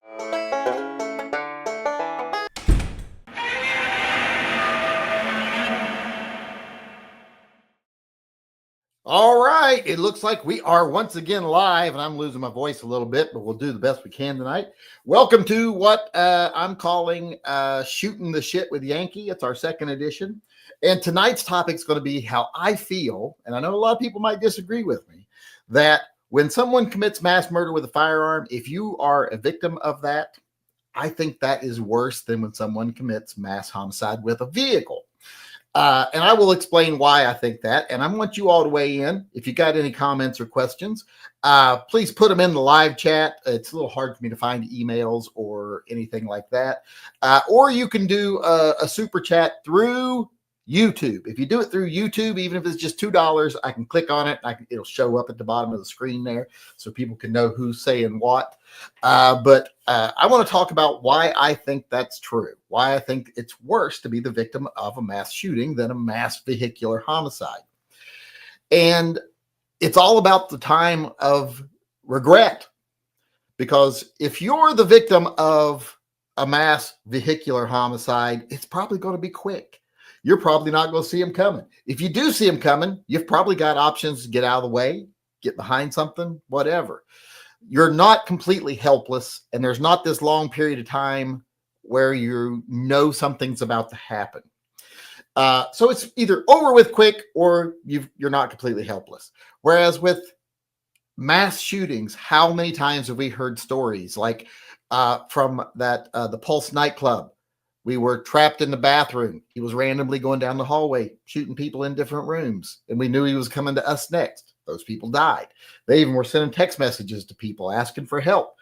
All right. It looks like we are once again live, and I'm losing my voice a little bit, but we'll do the best we can tonight. Welcome to what I'm calling Shooting the Shit with Yankee. It's our second edition. And tonight's topic is going to be how I feel, and I know a lot of people might disagree with me, that when someone commits mass murder with a firearm, if you are a victim of that, I think that is worse than when someone commits mass homicide with a vehicle. And I will explain why I think that. And I want you all to weigh in. If you got any comments or questions, please put them in the live chat. It's a little hard for me to find emails or anything like that. Or you can do a super chat through YouTube. If you do it through YouTube, even if it's just $2, I can click on it. It'll show up at the bottom of the screen there so people can know who's saying what. But I want to talk about why I think that's true, why I think it's worse to be the victim of a mass shooting than a mass vehicular homicide. And it's all about the time of regret, because if you're the victim of a mass vehicular homicide, it's probably going to be quick. You're probably not going to see him coming. If you do see him coming, you've probably got options to get out of the way, get behind something, whatever. You're not completely helpless, and there's not this long period of time where you know something's about to happen. So it's either over with quick or you're not completely helpless. Whereas with mass shootings, how many times have we heard stories like from the Pulse nightclub? We were trapped in the bathroom. He was randomly going down the hallway, shooting people in different rooms. And we knew he was coming to us next. Those people died. They even were sending text messages to people asking for help.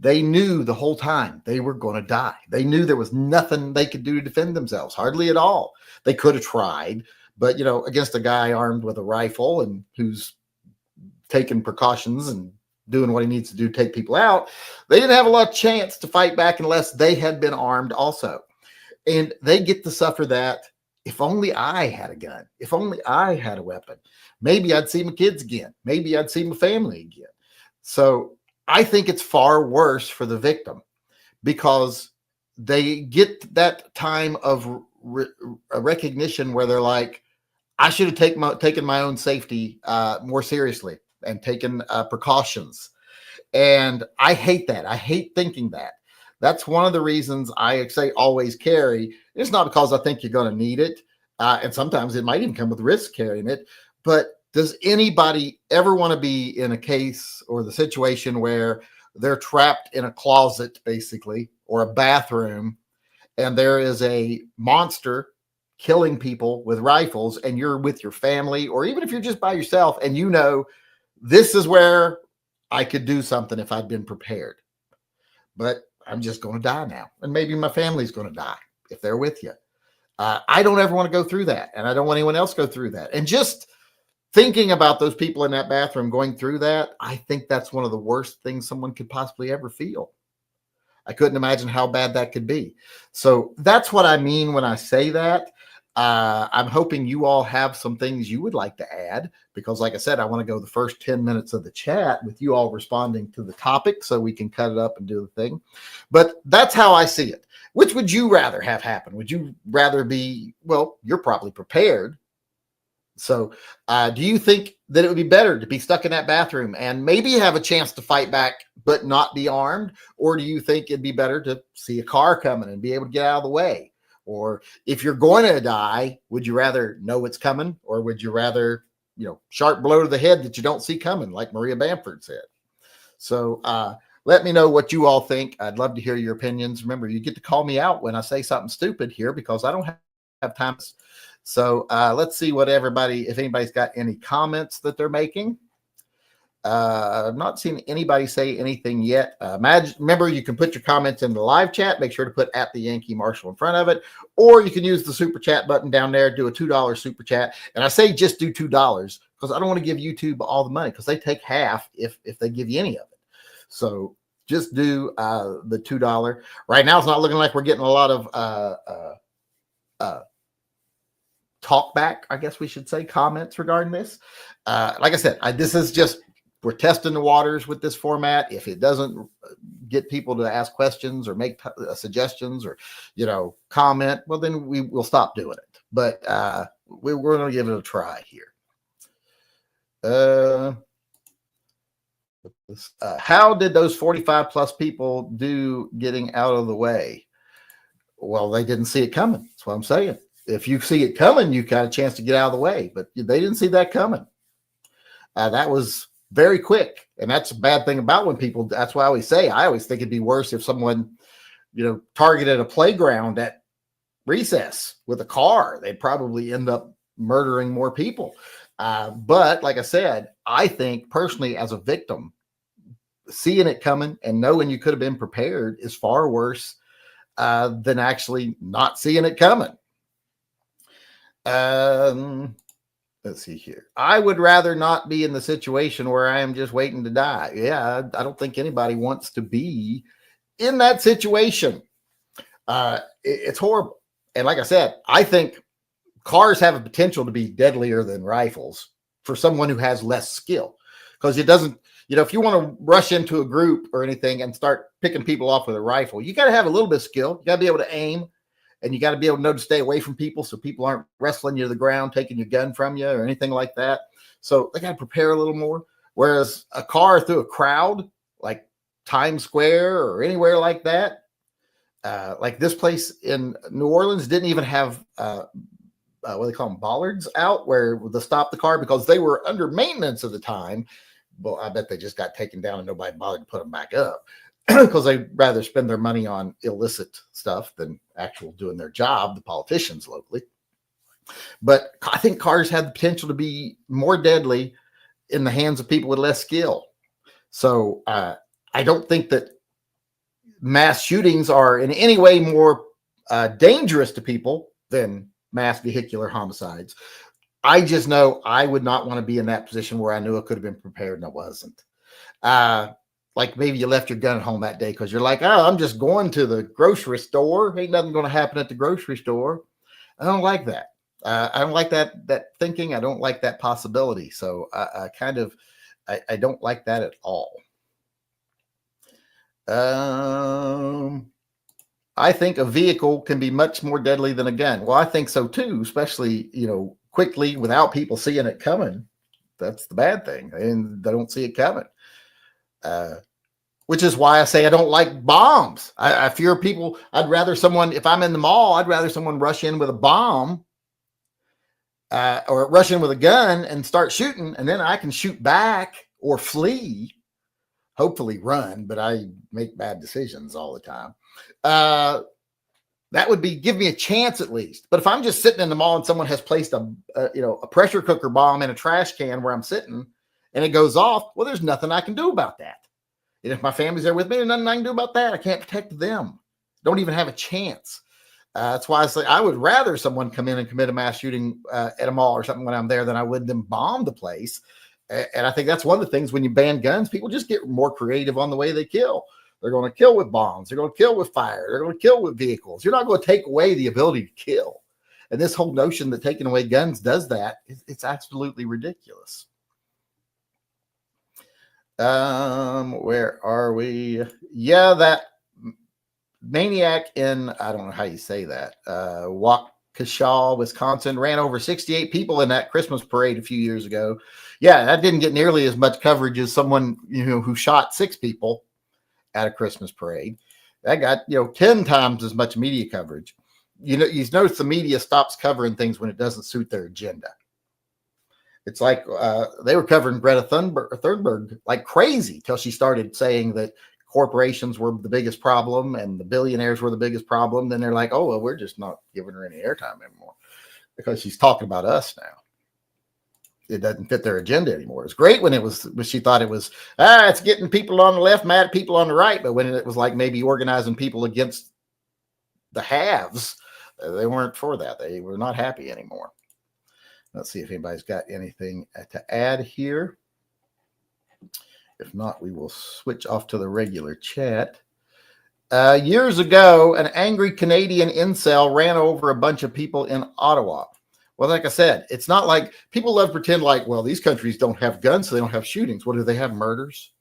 They knew the whole time they were going to die. They knew there was nothing they could do to defend themselves, hardly at all. They could have tried, but, against a guy armed with a rifle and who's taking precautions and doing what he needs to do to take people out, they didn't have a lot of chance to fight back unless they had been armed also. And they get to suffer that. If only I had a gun, if only I had a weapon, maybe I'd see my kids again. Maybe I'd see my family again. So I think it's far worse for the victim because they get that time of recognition where they're like, I should have taken my own safety more seriously and taken precautions. And I hate that. I hate thinking that. That's one of the reasons I say always carry. It's not because I think you're going to need it. And sometimes it might even come with risk carrying it. But does anybody ever want to be in a case or the situation where they're trapped in a closet, basically, or a bathroom, and there is a monster killing people with rifles, and you're with your family, or even if you're just by yourself, and this is where I could do something if I'd been prepared. But I'm just going to die now. And maybe my family's going to die if they're with you. I don't ever want to go through that. And I don't want anyone else to go through that. And just thinking about those people in that bathroom going through that, I think that's one of the worst things someone could possibly ever feel. I couldn't imagine how bad that could be. So that's what I mean when I say that. I'm hoping you all have some things you would like to add, because like I said, I want to go the first 10 minutes of the chat with you all responding to the topic so we can cut it up and do the thing. But that's how I see it. Which would you rather have happen? Would you rather be, well, you're probably prepared. So do you think that it would be better to be stuck in that bathroom and maybe have a chance to fight back but not be armed? Or do you think it'd be better to see a car coming and be able to get out of the way? Or if you're going to die, would you rather know it's coming, or would you rather, sharp blow to the head that you don't see coming, like Maria Bamford said? So let me know what you all think. I'd love to hear your opinions. Remember, you get to call me out when I say something stupid here, because I don't have time. So let's see if anybody's got any comments that they're making. I've not seen anybody say anything yet. Remember, you can put your comments in the live chat. Make sure to put @ the Yankee Marshall in front of it, or you can use the super chat button down there. Do a $2 super chat, and I say just do $2 because I don't want to give YouTube all the money, because they take half if they give you any of it. So just do the $2. Right now, it's not looking like we're getting a lot of talk back, I guess we should say, comments regarding this. Like I said, this is just, we're testing the waters with this format. If it doesn't get people to ask questions or make suggestions or, comment, well, then we will stop doing it. But we're going to give it a try here. How did those 45 plus people do getting out of the way? Well, they didn't see it coming. That's what I'm saying. If you see it coming, you got a chance to get out of the way, but they didn't see that coming. That was very quick. And that's a bad thing about when people, that's why I always think it'd be worse if someone, targeted a playground at recess with a car. They'd probably end up murdering more people. But like I said, I think personally as a victim, seeing it coming and knowing you could have been prepared is far worse than actually not seeing it coming. Let's see here. I would rather not be in the situation where I am just waiting to die. Yeah, I don't think anybody wants to be in that situation. It's horrible. And like I said, I think cars have a potential to be deadlier than rifles for someone who has less skill, because it doesn't, if you want to rush into a group or anything and start picking people off with a rifle, you got to have a little bit of skill. You got to be able to aim, and you got to be able to know to stay away from people so people aren't wrestling you to the ground, taking your gun from you or anything like that. So they got to prepare a little more. Whereas a car through a crowd, like Times Square or anywhere like that, like this place in New Orleans didn't even have what do they call them, bollards out where to stop the car because they were under maintenance at the time. Well, I bet they just got taken down and nobody bothered to put them back up because they'd rather spend their money on illicit stuff than actual doing their job, the politicians locally. But I think cars have the potential to be more deadly in the hands of people with less skill. So I don't think that mass shootings are in any way more dangerous to people than mass vehicular homicides. I just know I would not want to be in that position where I knew I could have been prepared and I wasn't. Like maybe you left your gun at home that day because you're like, oh, I'm just going to the grocery store. Ain't nothing going to happen at the grocery store. I don't like that. I don't like that thinking. I don't like that possibility. So I don't like that at all. I think a vehicle can be much more deadly than a gun. Well, I think so too, especially, quickly without people seeing it coming. That's the bad thing. And they don't see it coming. Which is why I say I don't like bombs. I fear people. I'd rather someone, if I'm in the mall, I'd rather someone rush in with a bomb or rush in with a gun and start shooting, and then I can shoot back or flee, hopefully run, but I make bad decisions all the time. That would give me a chance at least. But if I'm just sitting in the mall and someone has placed a pressure cooker bomb in a trash can where I'm sitting and it goes off, well, there's nothing I can do about that. And if my family's there with me, there's nothing I can do about that. I can't protect them. Don't even have a chance. That's why I say I would rather someone come in and commit a mass shooting at a mall or something when I'm there than I would them bomb the place. And I think that's one of the things when you ban guns, people just get more creative on the way they kill. They're going to kill with bombs. They're going to kill with fire. They're going to kill with vehicles. You're not going to take away the ability to kill. And this whole notion that taking away guns does that, it's absolutely ridiculous. Where are we? Yeah, that maniac in, I don't know how you say that, Waukesha, Wisconsin, ran over 68 people in that Christmas parade a few years ago. Yeah, that didn't get nearly as much coverage as someone, who shot 6 people at a Christmas parade. That got, 10 times as much media coverage. You notice the media stops covering things when it doesn't suit their agenda. It's like they were covering Greta Thunberg like crazy till she started saying that corporations were the biggest problem and the billionaires were the biggest problem. Then they're like, oh, well, we're just not giving her any airtime anymore because she's talking about us now. It doesn't fit their agenda anymore. It's great when she thought it was, it's getting people on the left mad at people on the right. But when it was like maybe organizing people against the haves, they weren't for that. They were not happy anymore. Let's see if anybody's got anything to add here. If not, we will switch off to the regular chat. Years ago, an angry Canadian incel ran over a bunch of people in Ottawa. Well, like I said, it's not like people love to pretend like, well, these countries don't have guns, so they don't have shootings. What do they have? Murders.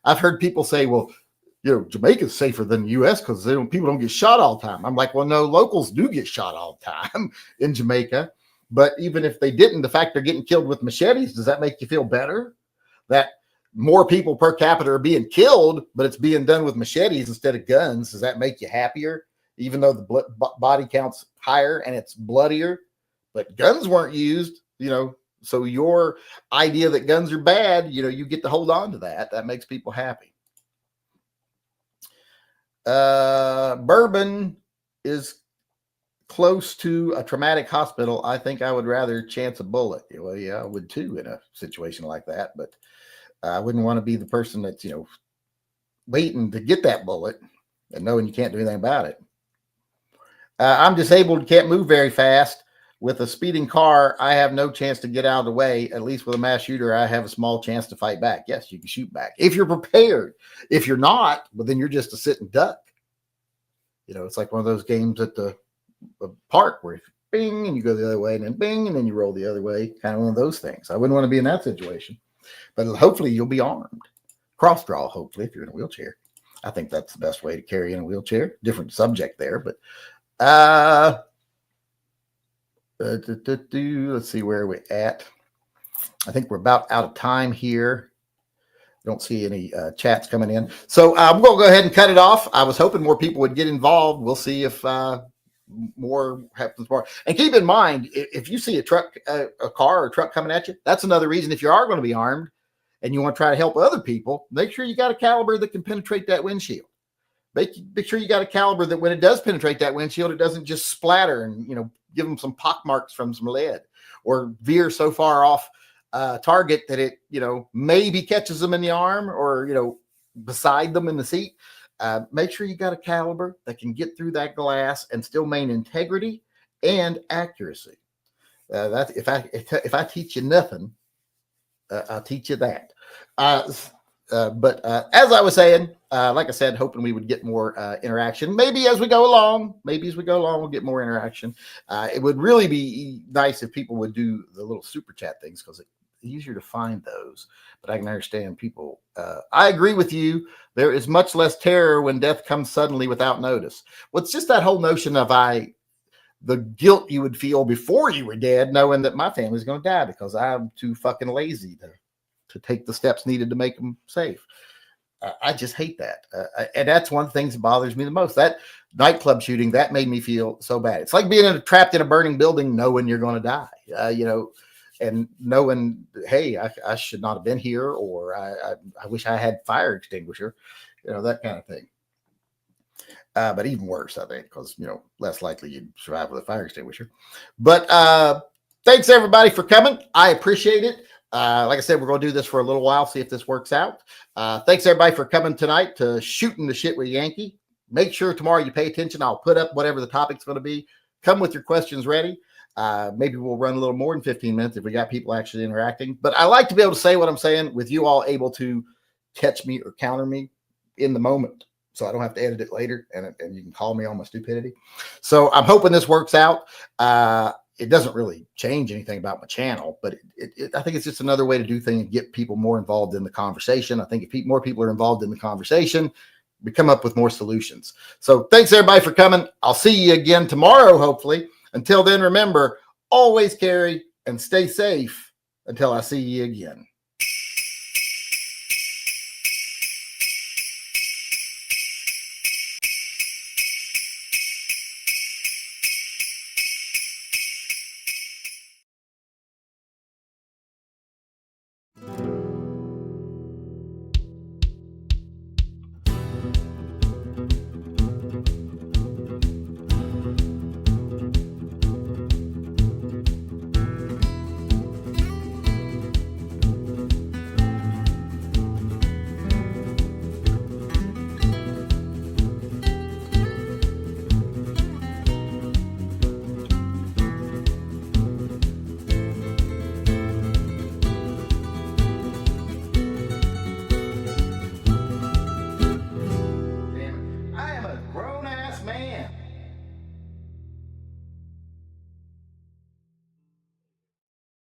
I've heard people say, well, Jamaica's safer than the U.S. because people don't get shot all the time. I'm like, well, no, locals do get shot all the time in Jamaica. But even if they didn't, the fact they're getting killed with machetes, does that make you feel better? That more people per capita are being killed, but it's being done with machetes instead of guns. Does that make you happier? Even though the body count's higher and it's bloodier, but guns weren't used, so your idea that guns are bad, you get to hold on to that. That makes people happy. Bourbon is close to a traumatic hospital. I think I would rather chance a bullet. Well, yeah, I would too in a situation like that, but I wouldn't want to be the person that's, waiting to get that bullet and knowing you can't do anything about it. I'm disabled, can't move very fast. With a speeding car, I have no chance to get out of the way. At least with a mass shooter, I have a small chance to fight back. Yes, you can shoot back if you're prepared. If you're not, well, then you're just a sit and duck. It's like one of those games at the park where if bing and you go the other way and then bing and then you roll the other way. Kind of one of those things. I wouldn't want to be in that situation. But hopefully you'll be armed. Cross draw, hopefully, if you're in a wheelchair. I think that's the best way to carry in a wheelchair. Different subject there, but let's see where we're at. I think we're about out of time here. Don't see any chats coming in. So I'm going to go ahead and cut it off. I was hoping more people would get involved. We'll see if more happens more. And keep in mind, if you see a truck, a car or a truck coming at you, that's another reason if you are going to be armed and you want to try to help other people, make sure you got a caliber that can penetrate that windshield. Make sure you got a caliber that when it does penetrate that windshield, it doesn't just splatter and, give them some pock marks from some lead or veer so far off target that it, maybe catches them in the arm or, beside them in the seat. Make sure you got a caliber that can get through that glass and still maintain integrity and accuracy. That's if I teach you nothing, I'll teach you that. But as I was saying, like I said, hoping we would get more interaction. Maybe as we go along, we'll get more interaction. It would really be nice if people would do the little super chat things because it's easier to find those. But I can understand people. I agree with you. There is much less terror when death comes suddenly without notice. Well, it's just that whole notion of the guilt you would feel before you were dead, knowing that my family's going to die because I'm too fucking lazy to take the steps needed to make them safe. I just hate that. And that's one of the things that bothers me the most. That nightclub shooting, that made me feel so bad. It's like being trapped in a burning building, knowing you're going to die, and knowing, hey, I should not have been here, or I wish I had fire extinguisher, that kind of thing. But even worse, I think, because, less likely you'd survive with a fire extinguisher. But thanks, everybody, for coming. I appreciate it. Like I said, we're going to do this for a little while, see if this works out. Thanks, everybody, for coming tonight to Shooting the Shit with Yankee. Make sure tomorrow you pay attention. I'll put up whatever the topic's going to be. Come with your questions ready. Maybe we'll run a little more than 15 minutes if we got people actually interacting. But I like to be able to say what I'm saying with you all able to catch me or counter me in the moment, so I don't have to edit it later, and you can call me on my stupidity. So I'm hoping this works out. It doesn't really change anything about my channel, but I think it's just another way to do things and get people more involved in the conversation. I think if more people are involved in the conversation, we come up with more solutions. So thanks, everybody, for coming. I'll see you again tomorrow, hopefully. Until then, remember, always carry and stay safe until I see you again.